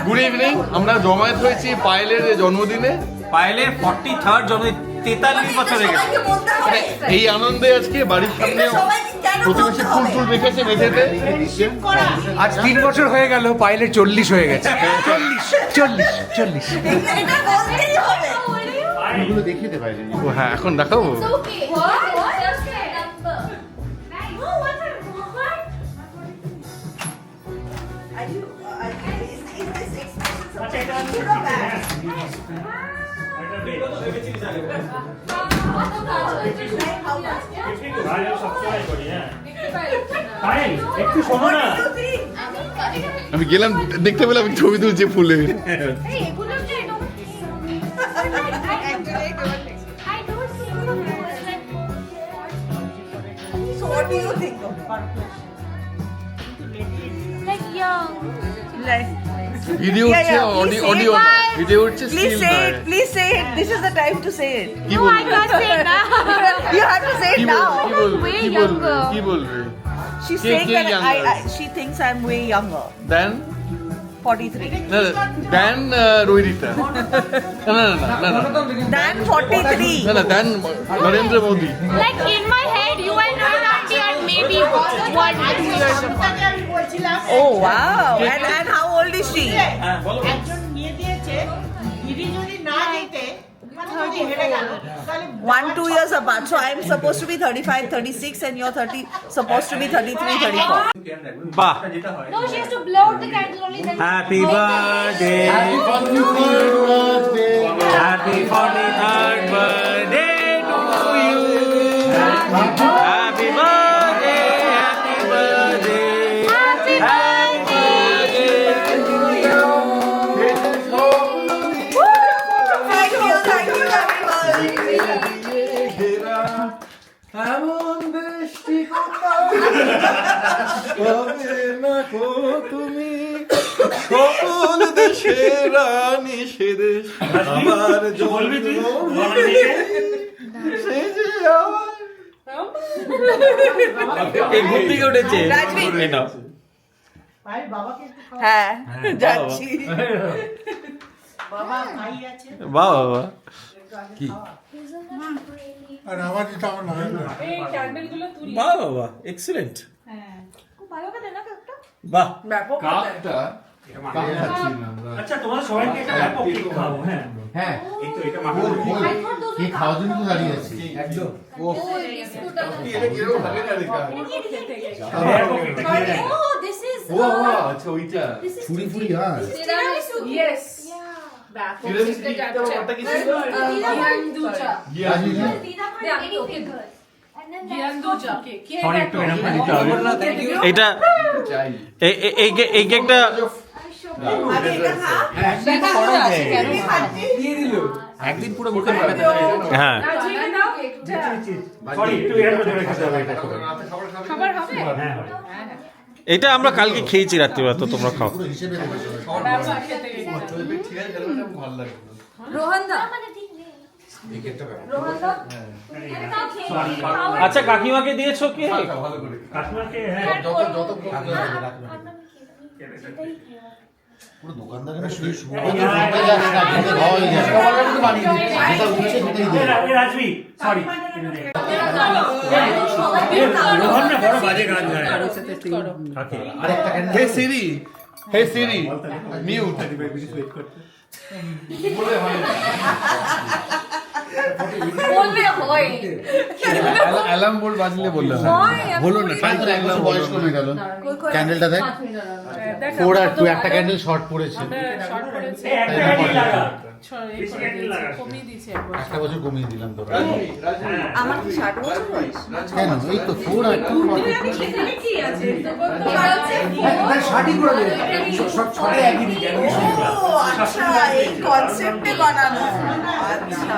Good evening. আমরা জমায়েত হয়েছি পায়েলের জন্মদিনে। পায়েলের 43rd জন্মদিন, 43 বছর হয়ে গেছে। এই আনন্দে আজকে বাড়ির সামনে প্রতিবেশী ফুল টুল রেখেছে মেঝেতে। আজ 3 বছর হয়ে গেল, পায়েলের 40 হয়ে গেছে। 40 এগুলো দেখিয়ে দে বাইরে। ও হ্যাঁ, এখন দেখাবো। একটু শোনো না, আমি গেলাম দেখতে পেলাম ছবি তুলছে ফুলের। What do you think of Like young. Video হচ্ছে, অডিও না, ভিডিও হচ্ছে, Please স্টিল say নয়। it. Please say it. This is the time to say it. কি No, I বলবে? can't say it now. You have to say কি it বলবে? now. কি বলবে? Way কি বলবে? younger. কি বলবে? She's Ke- saying ke that younger? she thinks I'm way younger. দেন 43. না, দেন রোহিতা। না না না না না Than 43. না না, দেন Narendra Modi. Like in my head, you and your auntie are maybe 1 to 2 years apart. Oh wow. And how old is she? একজন নিয়ে দিয়েছে, দিদি যদি না দিতে মানে যদি হেরে গেল তাহলে 1-2 years apart. So I'm supposed to be 35, 36, and you're supposed to be 33, 34. বাহ, No, she has to blow out the candle only then. Happy birthday, happy 43rd birthday to you, happy birthday, happy birthday, happy birthday to you. Thank you, happy এমন বৃষ্টি হবে না গো তুমি, সকল দেশের রানী সে দেশ আমার সে যে আমার। এই ঘুম থেকে উঠেছে। রাজবি। এই নাও। ভাই বাবাকে একটু খাওয়া। হ্যাঁ, যাচ্ছি। বাবা ভাই আছে, বাহ বাহ বাহ। কি বাহ বাহ বাহ, এক্সিলেন্ট। বাহ, কাপটা আচ্ছা তোমার সবাইকে একটা ব্যাপক কেক খাওয়াবো। হ্যাঁ হ্যাঁ, এই তো এটা এই খাওয়ার জন্য তো দাঁড়িয়ে আছি একদম। এটা কিরকম লাগে না দেখা। Oh, this is. ও আচ্ছা ওইটা This is ফুরি ফুরি আর tiramisu. Yes. ব্যাপারটা কি ছিল? সরি একটু এরকম করে দিতে হবে। এটা চাই এই কেকটা একদিন পুরো মুখে ঢোকাতে হ্যাঁ সরি একটু এরকম করে খেতে হবে। এটা খাবার হবে? হ্যাঁ এটা আমরা কালকে খেয়েছি রাত্রিবেলা, তো তোমরা খাও। পুরো হিসেবে দেবে ঠিক আছে, এটা ভালো লাগে। এই কেকটা আচ্ছা কাকিমাকে দিয়েছো কে? ভালো করে যত যত পুরো দোকানদারের শুয়ে শুয়ে যাস না, খেতে খাওয়া হয়ে যাবে। কিন্তু বানিয়ে দিচ্ছি, যেটা উঠছে সেটাই দেবে। রাজবি সরি, রোহন না বড় বাজে গান গায়। আরেকটা ক্যান্ডেল হে সিরি, হে সিরি মিউট বলে হয় না। অ্যালার্ম বোর্ড বাজলে বললে বলো না, তাই তো এক বছর বয়স কমে গেল। ক্যান্ডেলটা দেখ, 4 আর 2 একটা ক্যান্ডেল শর্ট পড়েছে। একটা বছর কমিয়ে দিলাম তোরা। আমার কি 60 বছর বয়স? কেন? এই তো 4 আর 2 ও আচ্ছা, এই কনসেপ্টে বানানো। আচ্ছা।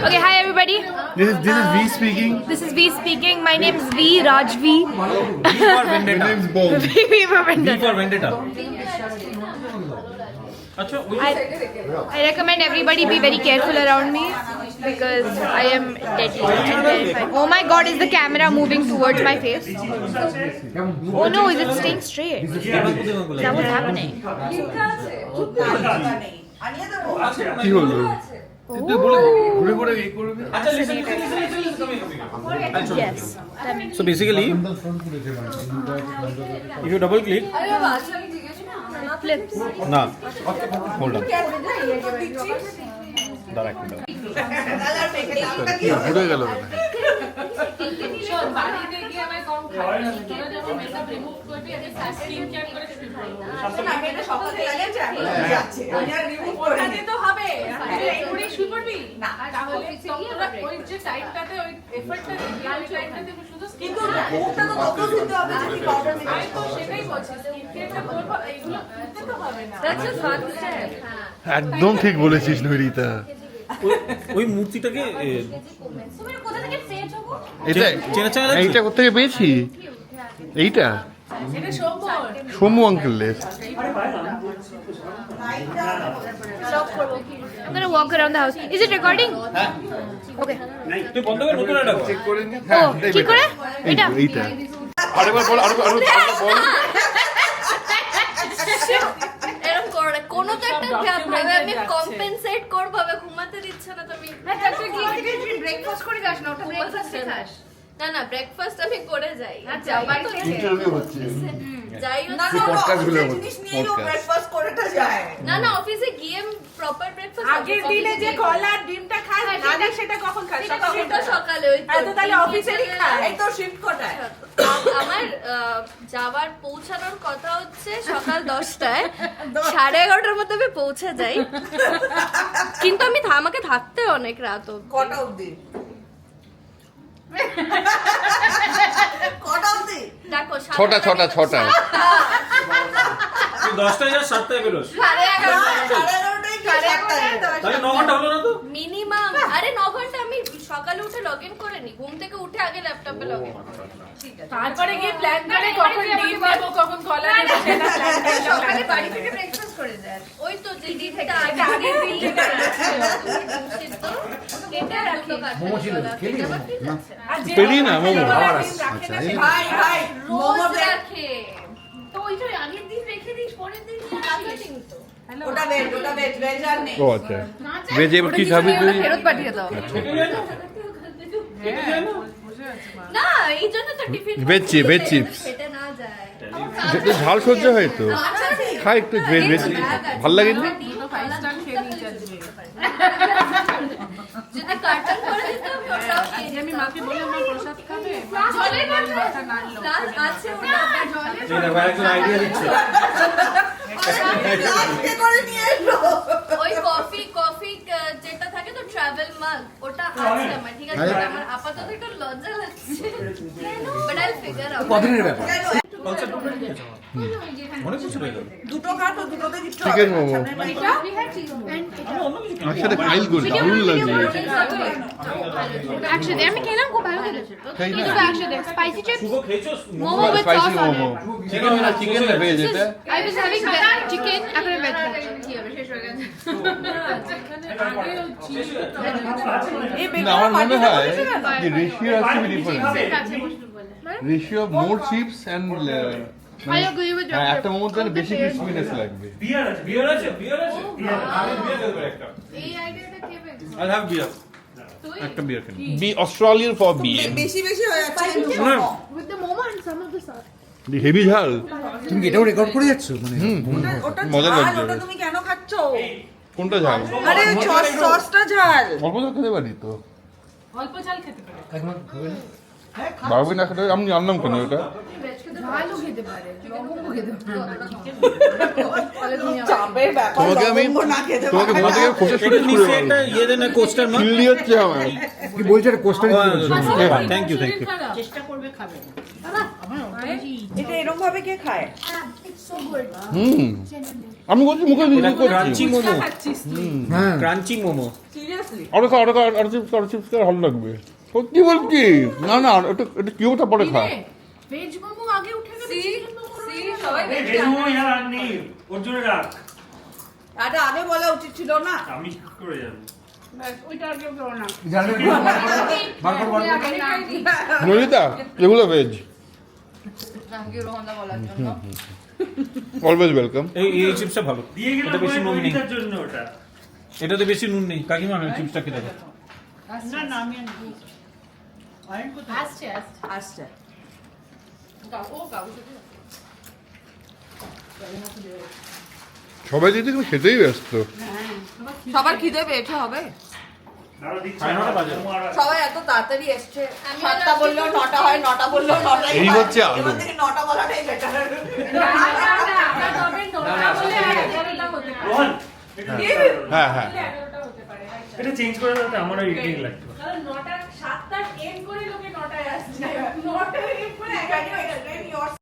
Okay, hi everybody. This is V speaking. This is V speaking. My name is V Rajvi. My name's Bob. V for Vendetta. For Vendetta. I recommend everybody be very careful around me because I am deadly and terrified. Oh my god, is the camera moving towards my face? Oh no, is it staying straight? Is that what's happening? আনিয়ে দেবো কি হলো তুই বলে ঘুরে ঘুরে এই করবি Yes. That makes So basically, if you double click, flips. nah, hold on. Direct. ঘুরে গেল একদম ঠিক বলেছিস নৈরিতা ওই মূর্তিটাকে এটা এইটা কোথেকে পেয়েছি এইটা সোমু আঙ্কেলের I'm gonna walk around the house. Is it recording? Okay. তুই বন্ধ করে নতুন একটা চেক করে নি হ্যাঁ কি করে? এটা? এইটা আরেকবার বল আরেকবার বল এরকম করো না কোনো তো একটা ভাবে আমি কম্পেনসেট করব ভাবে ঘুমাতে দিচ্ছে না তুমি ব্রেকফাস্ট করে যাস না ওটা ব্রেকফাস্টে খাস না না ব্রেকফাস্ট আমি করে যাই যাই ইন্টারভিউ হচ্ছে যাই না সেই podcast গুলো জিনিস নিয়ে podcast। ব্রেকফাস্ট করেটা যায় না না অফিসে গিয়ে প্রপার ব্রেকফাস্ট আগের দিনে যে কলা ডিমটা খাস নালে সেটা কখন খাস সেটা সকালে ওই তো তাহলে অফিসেরই খাস এই তো শিফট কোটায় আমার যাওয়ার পৌঁছানোর কথা হচ্ছে সকাল 10টায় 11:30টার মধ্যে আমি পৌঁছে যাই কিন্তু আমি আমাকে থাকতে অনেক রাত অবধি কটা অবধি কটা অবধি দেখো ছটা 10টায় যা 7টায় বেরোস 11:30টায় তাহলে 9 ঘন্টা হলো না তো মিনিমাম আরে 9 ঘন্টা আমি সকালে উঠে লগ ইন করে নি ঘুম থেকে উঠে আগে ল্যাপটপে লগ ইন তারপরে গিয়ে প্ল্যান করে কখন ডিম দেবো কখন কলা দেবো সেটা প্ল্যান সকালে বাড়ি থেকে ব্রেকফাস্ট করে যায় ওই তো যে দিনটা আগের দিন যেটা তো কেটে রাখি মোমো ছিল, খেলি মোমো? না। পেরি না মোমো আচ্ছা ভাই ভাই মোমো রোজ রাখে তো ওই যে আগের দিন রেখে দিস পরের দিন কাঁচা কিন্তু ওটা ভেজ আর নেই ও আচ্ছা ভেজে কি খাবি তুই ফেরত পাঠিয়ে দাও না এই জন্য তো টিফিন Veg chips। খেতে না যায় যেটা ঝাল সহ্য হয় তো খাই একটু ভেজ ভাল লাগে না যদি কার্টন করে দিতাম ওটাও খেয়ে আমি মাকে বললাম মা প্রসাদ খাবে জলে রাত আছে ওটা জলে এই দেখো একজন আইডিয়া দিচ্ছে লাস্টে করে নিয়ে এলো ওই কফি যেটা থাকে তো ট্রাভেল মাগ ওটা আছে আমার ঠিক আছে ওটা আমার আপাতত একটু লজ্জা লাগছে বাট আই ফিগার আউট কদিনের ব্যাপার অনেক কিছু রয়ে গেল দুটো কাটো দুটোতে কিছু চিকেন মোমো একসাথে ফাইল করি দারুণ লাগছে একসাথে আমি খেলাম খুব ভালো লেগেছে কিন্তু একসাথে স্পাইসি চিপস শুভ খেয়েছো momo with spicy sauce on momo chicken না ভেজ এটা আই ওয়াজ হ্যাভিং চিকেন এখন ভেজ কি হবে শেষ হয়ে গেছে এই না আমার মনে হয় বেকার যে ratio has to be different ratio of more chips and I agree with you. একটা মোমোতে বেশি ক্রিসপিনেস লাগবে বিয়ার আছে আমি বিয়ার খেতে পারি একটা এই আইডিয়াটা কে পেয়েছে আই হ্যাভ বিয়ার একটা বিয়ার খেতে বি অস্ট্রেলিয়ান ফর বিয়ার বেশি হয়ে যাচ্ছে with the momo and some of the sauce heavy ঝাল তুমি কি এটাও রেকর্ড করে যাচ্ছ মানে ওটা মজা ঝাল, লাগছে। ওটা তুমি কেন খাচ্ছো কোনটা ঝাল আরে সসটা ঝাল অল্প তো খেতে পারি তো অল্প ঝাল খেতে পারে একবার খাবে না? বারবি না খেতে আমি জানলাম কেন এটা ভালো খেতে পারে লবঙ্গ খেতে চাপের ব্যাপার তোমাকে আমি লবঙ্গ না খেতে তোমাকে পারে মন থেকে খোঁজে একটু শুরু নিচে করে একটা ইয়ে দেন না কোস্টার মা চিল্লি হচ্ছে আমার কি বলছো এটা কোস্টার থ্যাংক ইউ চেষ্টা করবে খাবে এটা এরকম ভাবে কে খায় আমি বলছি মুখে দিদি ক্রাঞ্চি মোমো হ্যাঁ ক্রাঞ্চি মোমো সিরিয়াসলি আর চিপস ভালো লাগবে সত্যি বলছি না না এটা কিউটা পরে খা ভেজ মোমো আগে উঠে গেছে সবাই ভেজ মোমো ইয়ার আর নেই ওর জন্য রাখ এটা আগে বলা উচিত ছিল না। আমি কি করে যাবো? নলিতা এগুলো ভেজ অলওয়েজ ওয়েলকাম। এই চিপসটা ভালো, দিয়ে গেলাম এটা বেশি নুন নেই, নলিতার জন্য ওটা। এটাতে বেশি নুন নেই। কাকিমা চিপসটা খেতে দাও। না না আমি অয়ন কোথায় আসছে সবাই দিদি তুমি খেতেই ব্যস্ত। সবার খিদে পেয়েছে হবে। দাঁড়াও, দিচ্ছি। সাড়ে 9টা বাজে। সবাই এত তাড়াতাড়ি এসছে, 7টা বললেও 9টা হয়, 9টা বললেও 9টাই এই হয়। হচ্ছে আলু। এবার থেকে 9টা বলাটাই বেটার। রোহন, এটা হ্যাঁ হ্যাঁ এটা চেঞ্জ করে দাও তো, আমার ইডিং লাগতো। কারণ 9টা 7টা এম করে লোকে 9টায় আসছে 9টায় এম করে 11টায়